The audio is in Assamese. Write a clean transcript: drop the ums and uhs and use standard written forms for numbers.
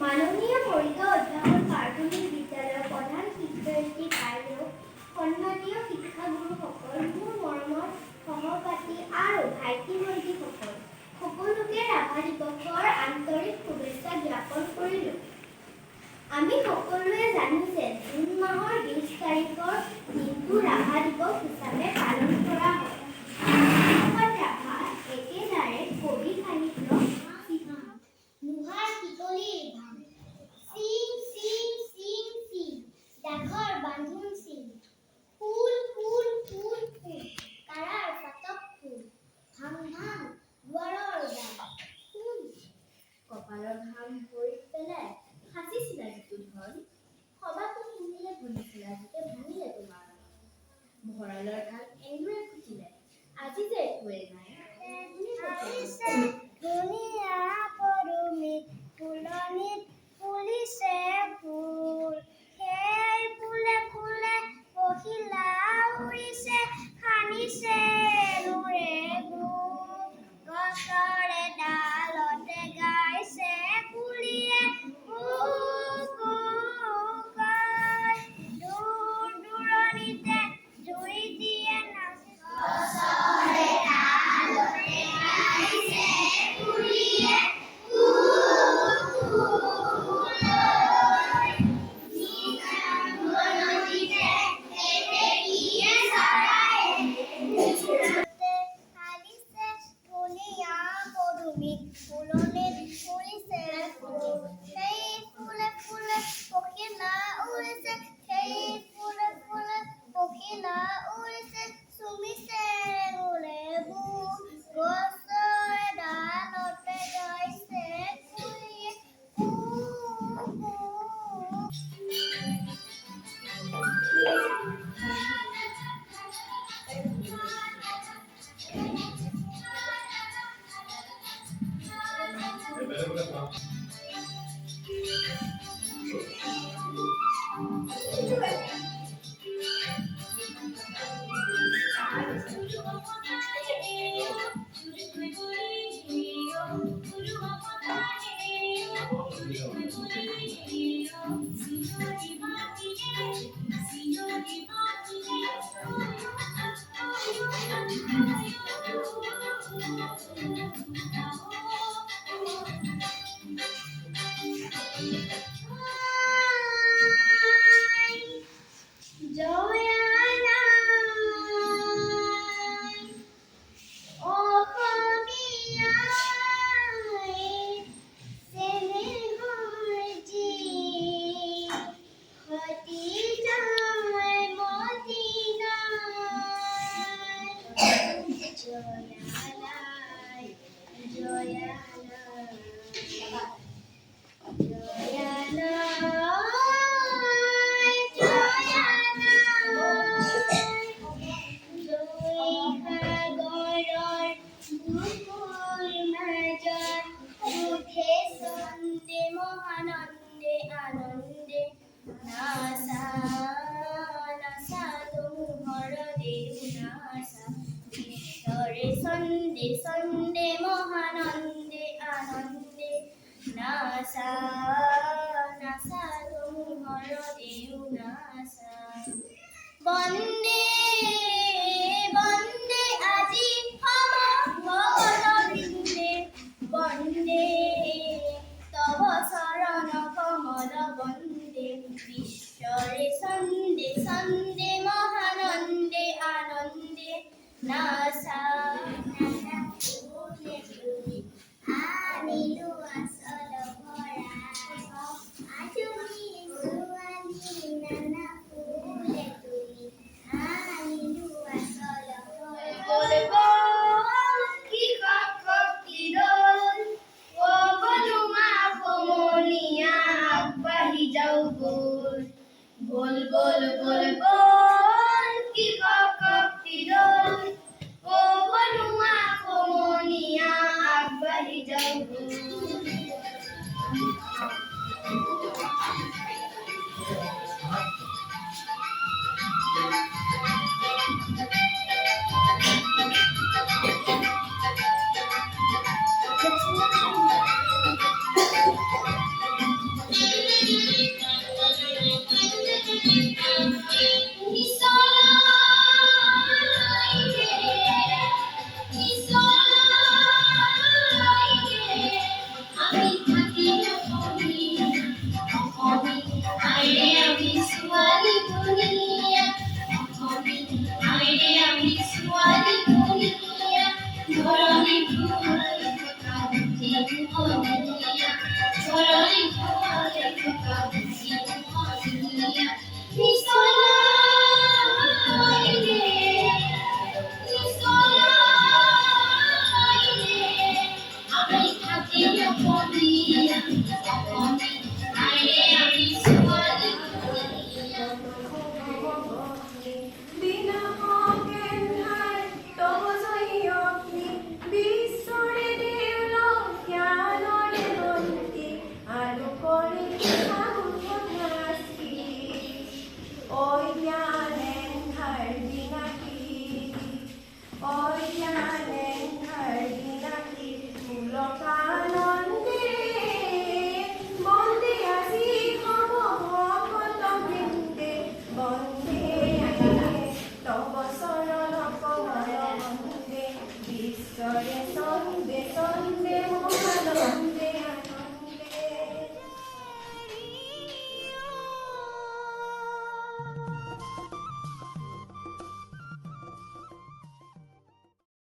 মাননীয় মৰিগাঁও অধ্যাপক প্ৰাথমিক বিদ্যালয়ৰ প্ৰধান শিক্ষয়িত্ৰী বাইদেউ, সন্মানীয় শিক্ষাগুৰুসকল, মোৰ মৰমৰ সহপাঠী আৰু ভাইটি ভণ্টিসকল, সকলোকে ৰাভা দিৱসৰ আন্তৰিক শুভেচ্ছা জ্ঞাপন কৰিলোঁ। আমি সকলোৱে জানো যে জুন মাহৰ 20 তাৰিখৰ দিনটো ৰাভা দিৱস হিচাপে পালন কৰা হয়। ৰাভা একেদাৰে কবি সাহিত্য কপালৰ ঘাম ভৰিত পেলাই সাঁচিছিলা যিটো ধন, সবাতো পিন্ধিলে ভনিছিলা যিতে ভাঙিলে তোমাৰ ভঁৰালৰ ধান এনেদৰে ফুটিলে, আজি যে একোৱে নাই। ধুনীয়া পদুমিত ফুলনিত ফুলিছে ফুল, সেই ফুলে ফুলে পখিলা উৰিছে, সানিছে নূৰে গুণ, গছৰে ডালতে গাইছে কুলিয়ে কুকুকাই, দূৰ দূৰণিতে জুই দিয়ে নাচিছে। গছৰে ডালতে গাইছে কুলিয়ে কুকুকাই, নিজান নদীতে কেতেকীয়ে চৰায় হালিছে, ধুনীয়া পদুমিত ফুলনিত ফুলিছে ফুল, সেই ফুলে ফুলে পখিলা উৰিছে, সেই ফুলে ফুলে পখিলা উৰিছে, চুমিছে নূৰে গুণ, গছৰে ডালতে গাইছে কুলিয়ে কুকু। মহানন্দে আনন্দে নাচা নাচা তোহৰ দেউ নাচা, বিশ্বৰে ছন্দে ছন্দে মহানন্দে আনন্দে নাচা নাচা তোহৰ দেউ নাচা। বন্দে বন্দে আজি সমগ্ৰ বৃন্দে, বন্দে তব চৰণ কমল বন্দে, বিশ্বৰে ছন্দে ছন্দে মহানন্দে আনন্দে নাচা নাচা ফুলে ফুলে আনিলো আচল ভৰাই, আজলি ছোৱালী নানা ফুলে তুলি আনিলো আচল ভৰাই। বল বল বল বল কি শক্তি দল, ও বনুয়া ধৰা